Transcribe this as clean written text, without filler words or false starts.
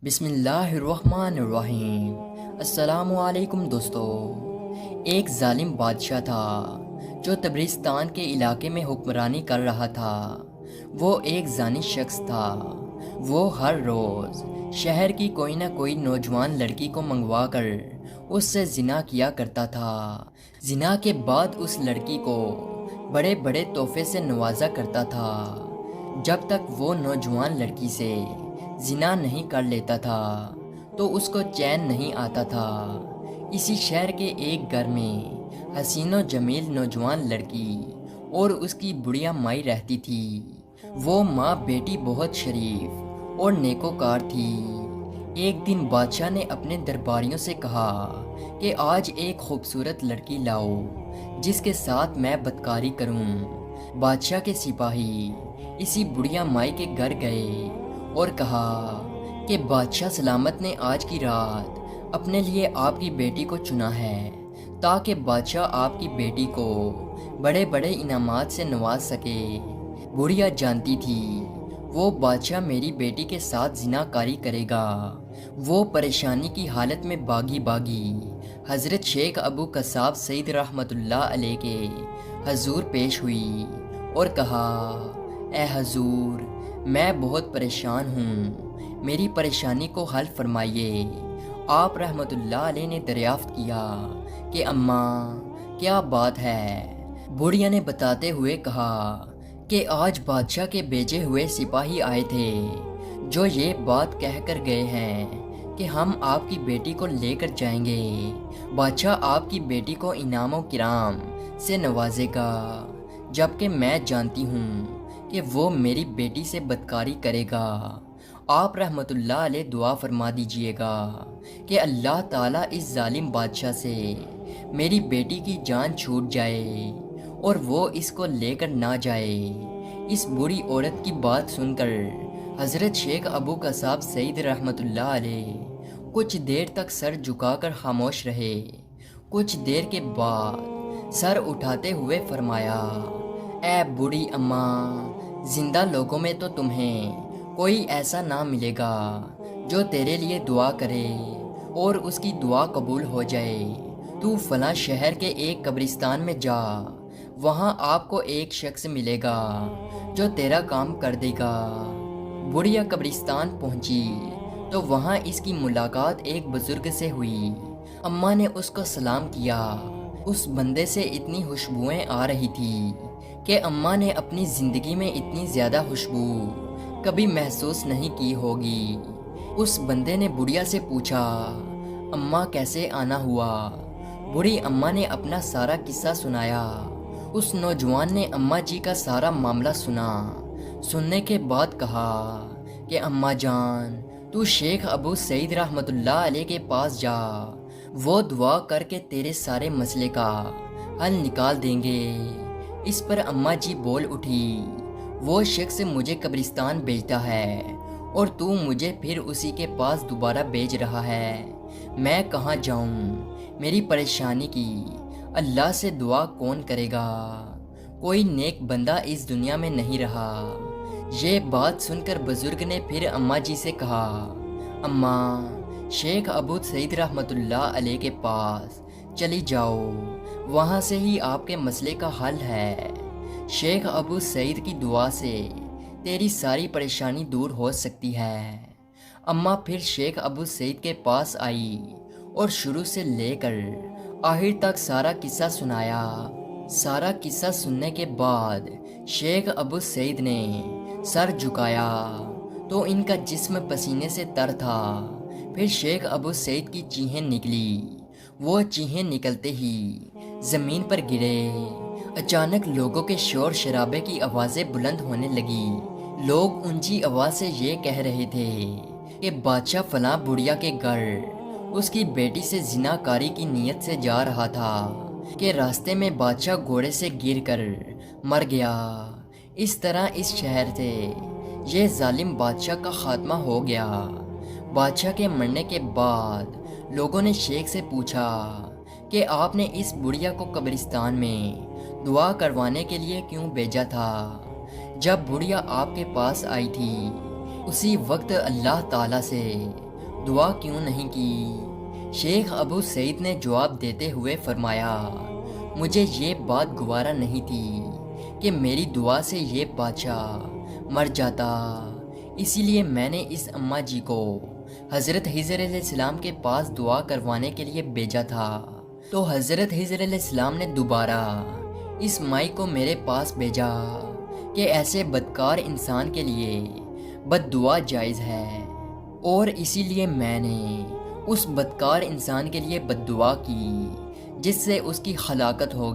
بسم اللہ الرحمن الرحیم۔ السلام علیکم دوستو۔ ایک ظالم بادشاہ تھا جو تبرستان کے علاقے میں حکمرانی کر رہا تھا۔ وہ ایک زانی شخص تھا۔ وہ ہر روز شہر کی کوئی نہ کوئی نوجوان لڑکی کو منگوا کر اس سے زنا کیا کرتا تھا۔ زنا کے بعد اس لڑکی کو بڑے بڑے تحفے سے نوازا کرتا تھا۔ جب تک وہ نوجوان لڑکی سے زنا نہیں کر لیتا تھا تو اس کو چین نہیں آتا تھا۔ اسی شہر کے ایک گھر میں حسین و جمیل نوجوان لڑکی اور اس کی بڑھیا مائی رہتی تھی۔ وہ ماں بیٹی بہت شریف اور نیکوکار تھی۔ ایک دن بادشاہ نے اپنے درباریوں سے کہا کہ آج ایک خوبصورت لڑکی لاؤ جس کے ساتھ میں بدکاری کروں۔ بادشاہ کے سپاہی اسی بڑھیا مائی کے گھر گئے اور کہا کہ بادشاہ سلامت نے آج کی رات اپنے لیے آپ کی بیٹی کو چنا ہے تاکہ بادشاہ آپ کی بیٹی کو بڑے بڑے انعامات سے نواز سکے۔ بڑھیا جانتی تھی وہ بادشاہ میری بیٹی کے ساتھ زنا کاری کرے گا۔ وہ پریشانی کی حالت میں باغی حضرت شیخ ابو قصاب سعید رحمۃ اللہ علیہ کے حضور پیش ہوئی اور کہا، اے حضور، میں بہت پریشان ہوں، میری پریشانی کو حل فرمائیے۔ آپ رحمۃ اللہ علیہ نے دریافت کیا کہ اماں کیا بات ہے؟ بڑھیا نے بتاتے ہوئے کہا کہ آج بادشاہ کے بھیجے ہوئے سپاہی آئے تھے جو یہ بات کہہ کر گئے ہیں کہ ہم آپ کی بیٹی کو لے کر جائیں گے۔ بادشاہ آپ کی بیٹی کو انعام و کرام سے نوازے گا، جبکہ میں جانتی ہوں کہ وہ میری بیٹی سے بدکاری کرے گا۔ آپ رحمت اللہ علیہ دعا فرما دیجئے گا کہ اللہ تعالیٰ اس ظالم بادشاہ سے میری بیٹی کی جان چھوٹ جائے اور وہ اس کو لے کر نہ جائے۔ اس بری عورت کی بات سن کر حضرت شیخ ابو قصاب سعید رحمت اللہ علیہ کچھ دیر تک سر جھکا کر خاموش رہے۔ کچھ دیر کے بعد سر اٹھاتے ہوئے فرمایا، اے بوڑھی اماں، زندہ لوگوں میں تو تمہیں کوئی ایسا نہ ملے گا جو تیرے لیے دعا کرے اور اس کی دعا قبول ہو جائے۔ تو فلاں شہر کے ایک قبرستان میں جا، وہاں آپ کو ایک شخص ملے گا جو تیرا کام کر دے گا۔ بڑھیا قبرستان پہنچی تو وہاں اس کی ملاقات ایک بزرگ سے ہوئی۔ اماں نے اس کو سلام کیا۔ اس بندے سے اتنی خوشبوئیں آ رہی تھی کہ اماں نے اپنی زندگی میں اتنی زیادہ خوشبو کبھی محسوس نہیں کی ہوگی۔ اس بندے نے بڑھیا سے پوچھا، اماں کیسے آنا ہوا؟ بوڑھی اماں نے اپنا سارا قصہ سنایا۔ اس نوجوان نے اماں جی کا سارا معاملہ سنا۔ سننے کے بعد کہا کہ اماں جان، تو شیخ ابو سعید رحمت اللہ علیہ کے پاس جا، وہ دعا کر کے تیرے سارے مسئلے کا حل نکال دیں گے۔ اس پر اماں جی بول اٹھی، وہ شخص مجھے قبرستان بھیجتا ہے اور تو مجھے پھر اسی کے پاس دوبارہ بھیج رہا ہے، میں کہاں جاؤں؟ میری پریشانی کی اللہ سے دعا کون کرے گا؟ کوئی نیک بندہ اس دنیا میں نہیں رہا۔ یہ بات سن کر بزرگ نے پھر اماں جی سے کہا، اماں، شیخ ابو سعید رحمت اللہ علیہ کے پاس چلی جاؤ، وہاں سے ہی آپ کے مسئلے کا حل ہے۔ شیخ ابو سعید کی دعا سے تیری ساری پریشانی دور ہو سکتی ہے۔ اماں پھر شیخ ابو سعید کے پاس آئی اور شروع سے لے کر آخر تک سارا قصہ سنایا۔ سارا قصہ سننے کے بعد شیخ ابو سعید نے سر جھکایا تو ان کا جسم پسینے سے تر تھا۔ پھر شیخ ابو سعید کی چیخیں نکلی۔ وہ چیخیں نکلتے ہی زمین پر گرے۔ اچانک لوگوں کے شور شرابے کی آوازیں بلند ہونے لگی۔ لوگ اونچی آواز سے یہ کہہ رہے تھے کہ بادشاہ فلاں بڑھیا کے گھر اس کی بیٹی سے زنا کاری کی نیت سے جا رہا تھا کہ راستے میں بادشاہ گھوڑے سے گر کر مر گیا۔ اس طرح اس شہر سے یہ ظالم بادشاہ کا خاتمہ ہو گیا۔ بادشاہ کے مرنے کے بعد لوگوں نے شیخ سے پوچھا کہ آپ نے اس بڑھیا کو قبرستان میں دعا کروانے کے لیے کیوں بھیجا تھا؟ جب بڑھیا آپ کے پاس آئی تھی اسی وقت اللہ تعالیٰ سے دعا کیوں نہیں کی؟ شیخ ابو سعید نے جواب دیتے ہوئے فرمایا، مجھے یہ بات گوارا نہیں تھی کہ میری دعا سے یہ بادشاہ مر جاتا، اسی لیے میں نے اس اماں جی کو حضرت خضر علیہ السلام کے پاس دعا کروانے کے لیے بھیجا تھا۔ تو حضرت خضر علیہ السلام نے دوبارہ اس مائی کو میرے پاس بھیجا کہ ایسے بدکار انسان کے لیے بد دعا جائز ہے، اور اسی لیے میں نے اس بدکار انسان کے لیے بد دعا کی جس سے اس کی ہلاکت ہو